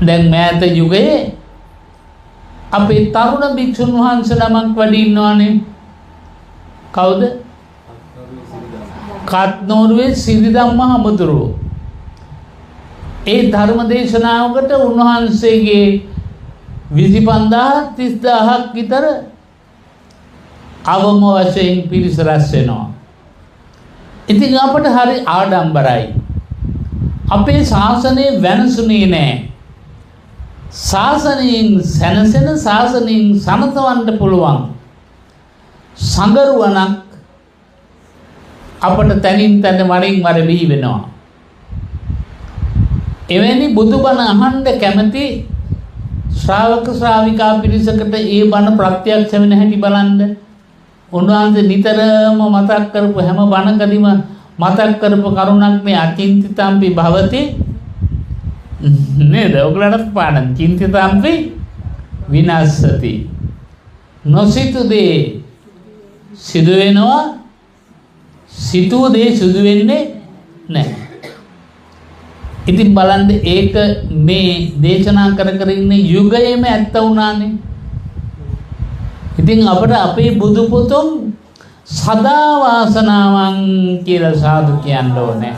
දැන් මෑත යුගයේ අපේ තරුණ භික්ෂුන් වහන්සේ නමක් වැඩි ඉන්නවනේ. කවුද? කත්නෝරුවේ සිරිධම්ම හමුදුරුවෝ. ඒ ධර්ම දේශනාවකට උන්වහන්සේගේ 25000 30000ක් විතර අවම වශයෙන් පිරිස රැස් වෙනවා. ඉතින් අපට හරි ආඩම්බරයි. අපේ ශාසනය වෙනසුනේ නැහැ. ශාසනයෙන් සැනසෙන ශාසනයෙන් සනසවන්න පුළුවන් සංගරුවනක් අපට තනින් තන වරින් වර බිහි වෙනවා. එවැනි බුදුබණ අහන්න කැමති ශ්‍රාවක ශ්‍රාවිකා පිරිසකට ඒ බණ ප්‍රත්‍යක්ෂ වෙන හැටි බලන්න. උන්වහන්සේ නිතරම මතක් කරපු හැම බණකදීම මතක් කරපු කරුණක් මේ අචින්තිතම්පි භවති නේද? ඔයගලට පාඩම් චින්තිතම්පි විනාශති. නොසිතු දේ සිදු වෙනවා, සිතූ දේ සිදු වෙන්නේ නැහැ. ඉතින් බලන්න ඒක මේ දේශනා කර ඉන්න යුගයේම ඇත්ත වුණානේ. ඉතින් අපට අපේ බුදු පුතුන් සදා වාසනාවන් කියලා සාදු කියන්න ඕනේ.